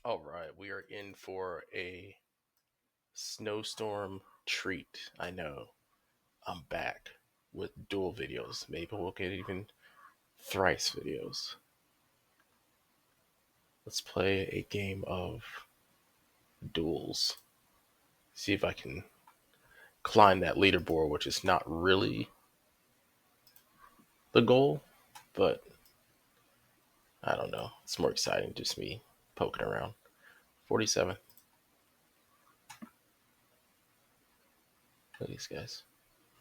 All right, we are in for a snowstorm treat. I know. I'm back with dual videos. Maybe we'll get even thrice videos. Let's play a game of duels. See if I can climb that leaderboard, which is not really the goal, but I don't know. It's more exciting just me poking around. 47. Look at these guys.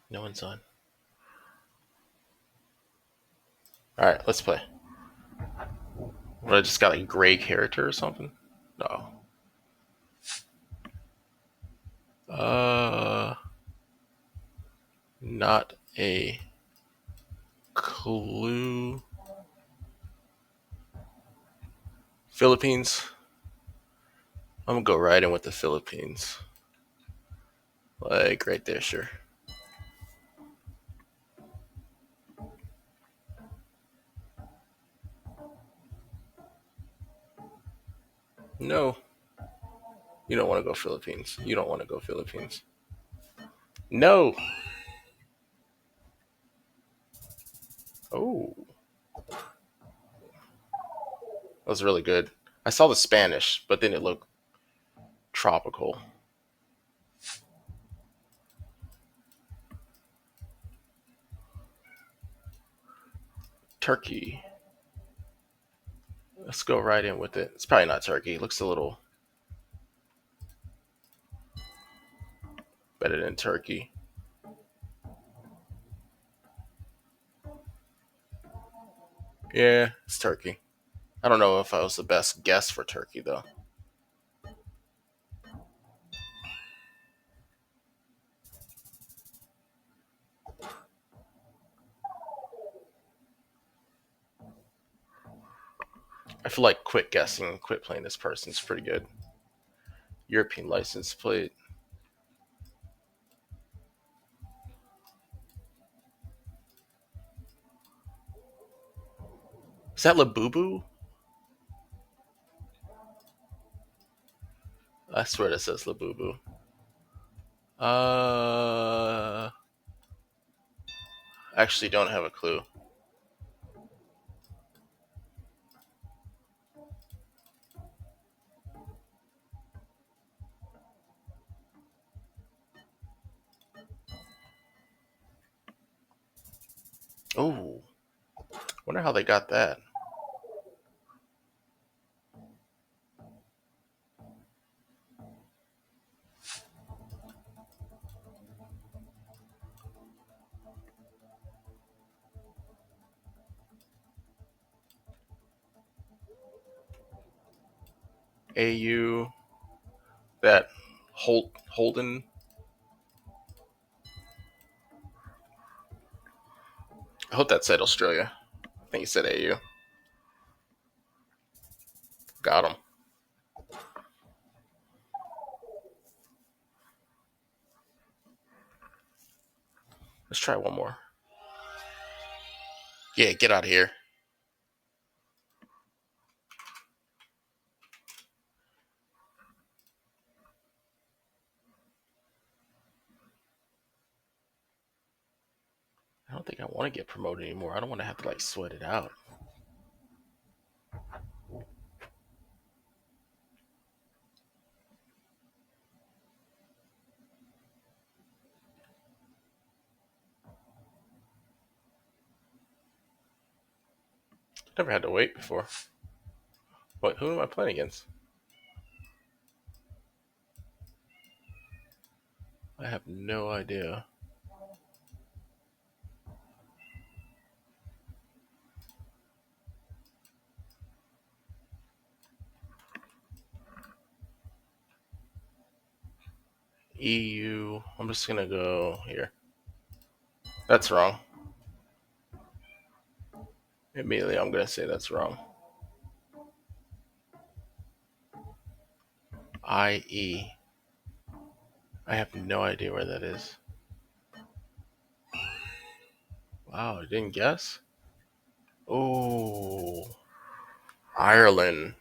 No one's on. All right, let's play. What, I just got a gray character or something? No. Uh, Not a clue. Philippines. I'm gonna go right in with the Philippines. Like right there, sure. No, you don't want to go Philippines. You don't want to go Philippines. No. Oh, that was really good. I saw the Spanish, but then it looked tropical. Turkey. Let's go right in with it. It's probably not Turkey. It looks a little better than Turkey. Yeah, it's Turkey. I don't know if I was the best guess for Turkey though. I feel like quit guessing, quit playing this person is pretty good. European license plate. Is that Labubu? I swear that says Labubu. Uh, Actually don't have a clue. Oh, wonder how they got that. AU, that Holden. I hope that said Australia. I think he said AU. Got him. Let's try one more. Yeah, get out of here. I don't think I want to get promoted anymore. I don't want to have to like sweat it out. Never had to wait before. What? Who am I playing against? I have no idea. EU. I'm just gonna go here. That's wrong. Immediately, I'm gonna say that's wrong. IE. I have no idea where that is. Wow, I didn't guess. Oh, Ireland.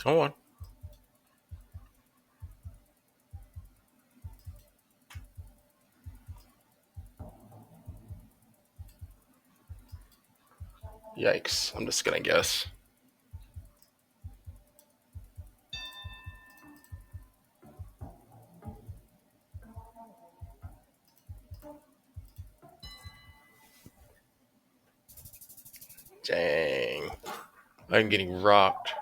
Come on. Yikes. I'm just gonna guess. Dang. I'm getting rocked.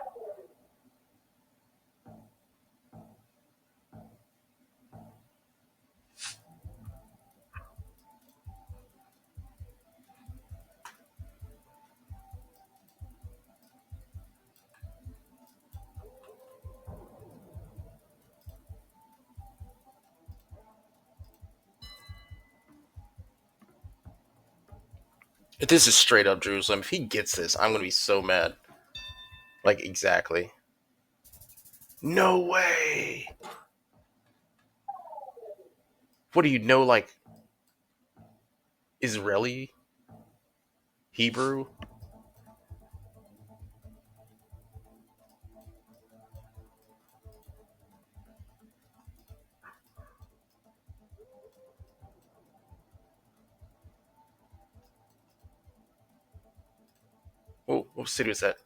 If this is straight up Jerusalem, if he gets this, I'm gonna be so mad. Like, exactly. No way! What do you know, like, Israeli? Hebrew? Oh, what city was that?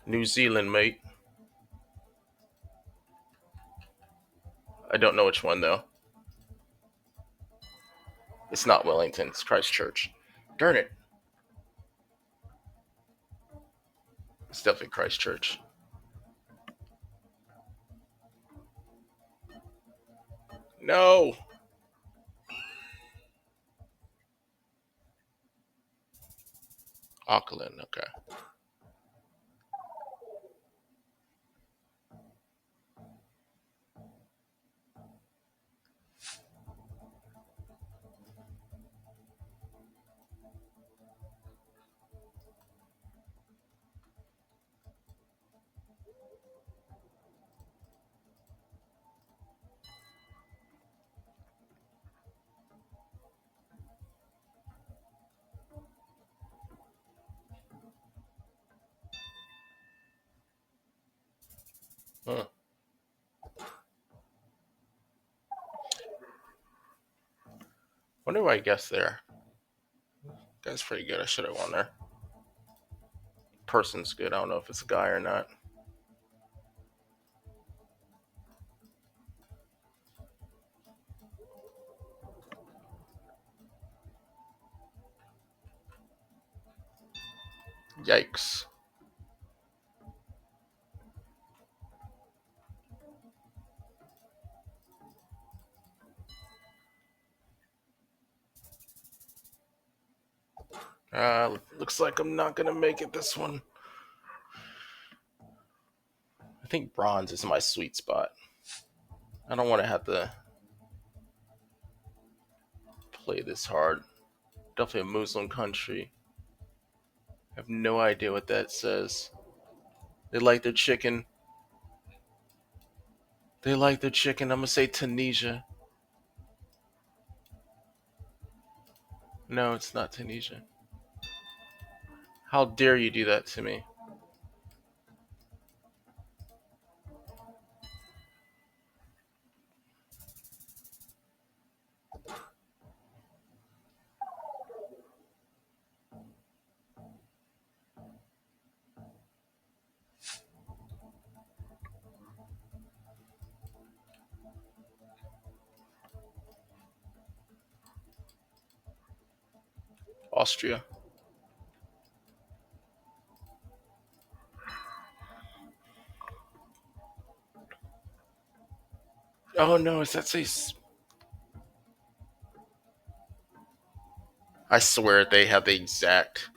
New Zealand, mate. I don't know which one, though. It's not Wellington, it's Christchurch. Darn it. It's definitely Christchurch. No! Auckland, okay. Huh. Wonder why I guessed there. That's pretty good. I should have won there. Person's good. I don't know if it's a guy or not. Yikes. Looks like I'm not gonna make it this one. I think bronze is my sweet spot. I don't want to have to play this hard. Definitely a Muslim country. I have no idea what that says. They like their chicken. They like their chicken. I'm gonna say Tunisia. No, it's not Tunisia. How dare you do that to me? Austria. Oh no, is that say? I swear they have the exact.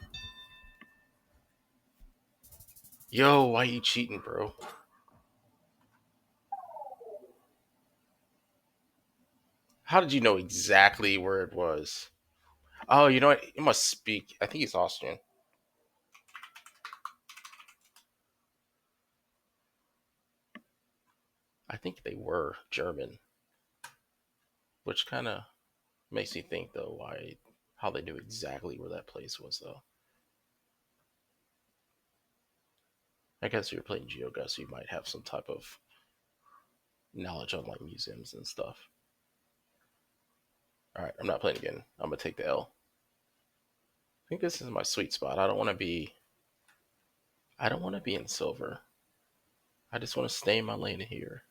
Yo, why you cheating, bro? How did you know exactly where it was? Oh, you know what? It must speak. I think he's Austrian. I think they were German, which kind of makes me think though how they knew exactly where that place was though. I guess you're playing GeoGuess, so you might have some type of knowledge on like museums and stuff. All right, I'm not playing again. I'm gonna take the L. I think this is my sweet spot. I don't want to be. I don't want to be in silver. I just want to stay in my lane here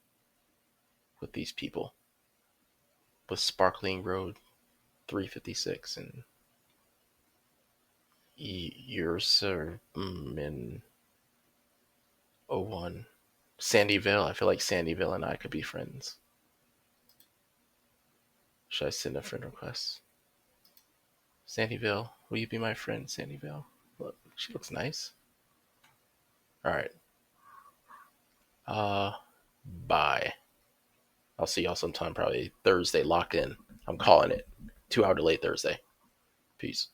with these people. With Sparkling Road 356 and Ursa in 01. Sandyville. I feel like Sandyville and I could be friends. Should I send a friend request? Sandyville, will you be my friend, Sandyville? Look, she looks nice. All right. Uh, bye. I'll see y'all sometime, probably Thursday, locked in. I'm calling it. 2 hour delay Thursday. Peace.